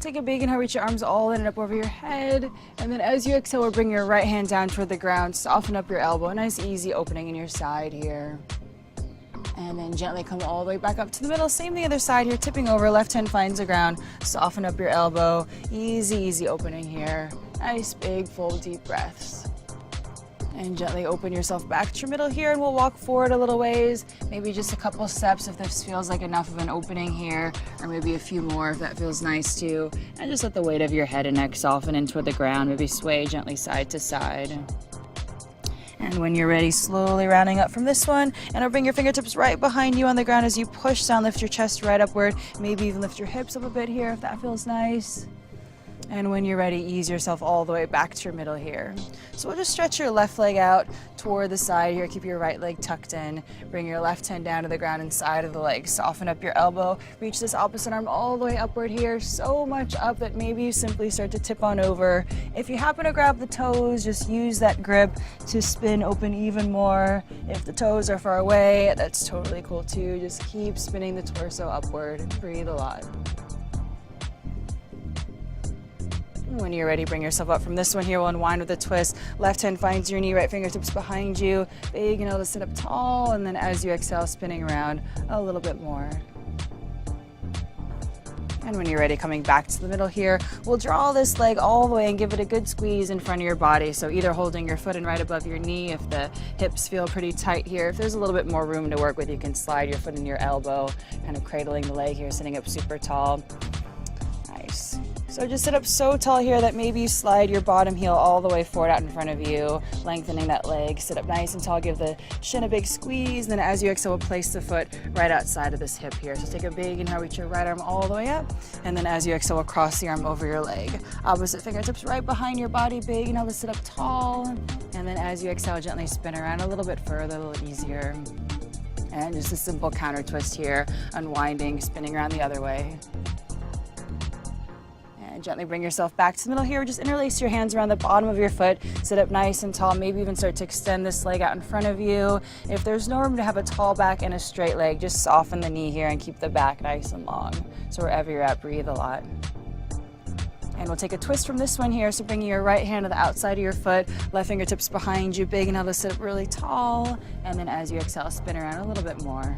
take a big inhale, reach your arms all in and up over your head. And then as you exhale, we'll bring your right hand down toward the ground. Soften up your elbow. A nice easy opening in your side here. And then gently come all the way back up to the middle. Same the other side here, tipping over. Left hand finds the ground. Soften up your elbow. Easy, easy opening here. Nice, big, full, deep breaths. And gently open yourself back to your middle here, and we'll walk forward a little ways, maybe just a couple steps if this feels like enough of an opening here, or maybe a few more if that feels nice too. And just let the weight of your head and neck soften into the ground, maybe sway gently side to side. And when you're ready, slowly rounding up from this one, and I'll bring your fingertips right behind you on the ground as you push down, lift your chest right upward, maybe even lift your hips up a bit here if that feels nice. And when you're ready, ease yourself all the way back to your middle here. So we'll just stretch your left leg out toward the side here. Keep your right leg tucked in. Bring your left hand down to the ground inside of the leg. Soften up your elbow. Reach this opposite arm all the way upward here. So much up that maybe you simply start to tip on over. If you happen to grab the toes, just use that grip to spin open even more. If the toes are far away, that's totally cool too. Just keep spinning the torso upward. Breathe a lot. When you're ready, bring yourself up from this one here. We'll unwind with a twist. Left hand finds your knee, right fingertips behind you. Big inhale to sit up tall, and then as you exhale, spinning around a little bit more. And when you're ready, coming back to the middle here, we'll draw this leg all the way and give it a good squeeze in front of your body. So either holding your foot in right above your knee if the hips feel pretty tight here. If there's a little bit more room to work with, you can slide your foot in your elbow, kind of cradling the leg here, sitting up super tall. Nice. So just sit up so tall here that maybe you slide your bottom heel all the way forward out in front of you, lengthening that leg. Sit up nice and tall, give the shin a big squeeze. Then as you exhale, we'll place the foot right outside of this hip here. So take a big inhale, reach your right arm all the way up. And then as you exhale, we'll cross the arm over your leg. Opposite fingertips right behind your body, big inhale to sit up tall. And then as you exhale, gently spin around a little bit further, a little easier. And just a simple counter twist here, unwinding, spinning around the other way. Gently bring yourself back to the middle here. Just interlace your hands around the bottom of your foot. Sit up nice and tall. Maybe even start to extend this leg out in front of you. If there's no room to have a tall back and a straight leg, just soften the knee here and keep the back nice and long. So wherever you're at, breathe a lot. And we'll take a twist from this one here. So bringing your right hand to the outside of your foot, left fingertips behind you, big inhale to sit up really tall. And then as you exhale, spin around a little bit more.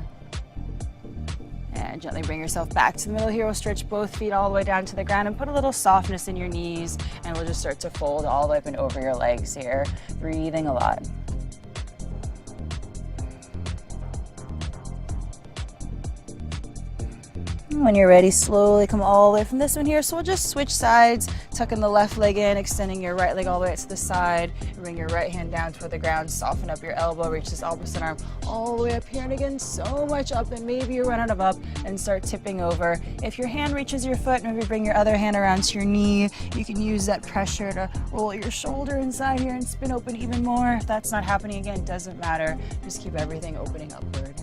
And gently bring yourself back to the middle here. We'll stretch both feet all the way down to the ground and put a little softness in your knees. And we'll just start to fold all the way up and over your legs here. Breathing a lot. When you're ready, slowly come all the way from this one here. So we'll just switch sides, tucking the left leg in, extending your right leg all the way to the side. Bring your right hand down toward the ground, soften up your elbow, reach this opposite arm all the way up here. And again, so much up that maybe you run out of up and start tipping over. If your hand reaches your foot, maybe bring your other hand around to your knee. You can use that pressure to roll your shoulder inside here and spin open even more. If that's not happening, again, doesn't matter. Just keep everything opening upward.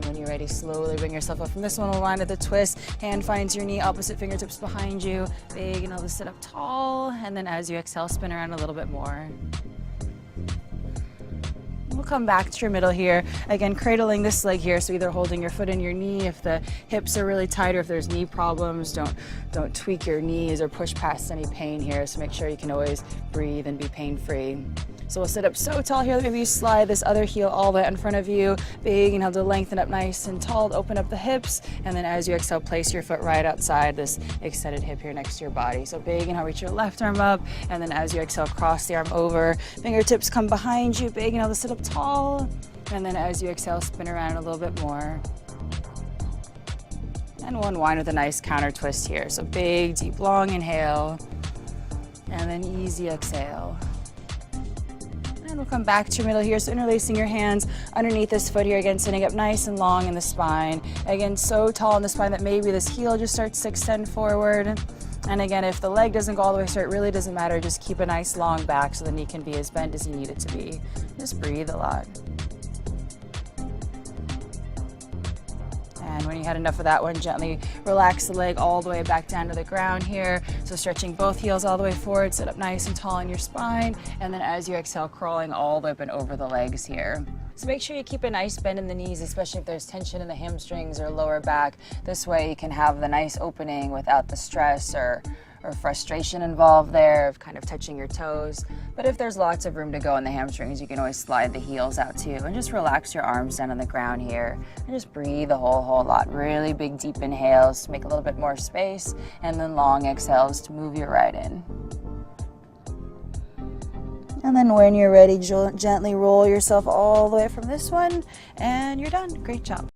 When you're ready, slowly bring yourself up from this one. We'll line with the twist. Hand finds your knee, opposite fingertips behind you. Big inhale to sit up tall. And then as you exhale, spin around a little bit more. We'll come back to your middle here. Again, cradling this leg here. So either holding your foot in your knee if the hips are really tight, or if there's knee problems, don't tweak your knees or push past any pain here. So make sure you can always breathe and be pain-free. So we'll sit up so tall here that maybe you slide this other heel all the way in front of you. Big inhale to lengthen up nice and tall, to open up the hips. And then as you exhale, place your foot right outside this extended hip here next to your body. So big inhale, reach your left arm up. And then as you exhale, cross the arm over. Fingertips come behind you. Big inhale to sit up tall. And then as you exhale, spin around a little bit more. And we'll unwind with a nice counter twist here. So big, deep, long inhale. And then easy exhale. And we'll come back to your middle here. So interlacing your hands underneath this foot here. Again, sitting up nice and long in the spine. Again, so tall in the spine that maybe this heel just starts to extend forward. And again, if the leg doesn't go all the way straight, it really doesn't matter. Just keep a nice long back so the knee can be as bent as you need it to be. Just breathe a lot. And when you had enough of that one, gently relax the leg all the way back down to the ground here. So stretching both heels all the way forward, sit up nice and tall in your spine. And then as you exhale, crawling all the way up and over the legs here. So make sure you keep a nice bend in the knees, especially if there's tension in the hamstrings or lower back. This way you can have the nice opening without the stress or frustration involved there of kind of touching your toes. But if there's lots of room to go in the hamstrings, you can always slide the heels out too, and just relax your arms down on the ground here and just breathe a whole lot. Really big deep inhales to make a little bit more space, and then long exhales to move you right in. And then when you're ready, gently roll yourself all the way from this one, and you're done. Great job.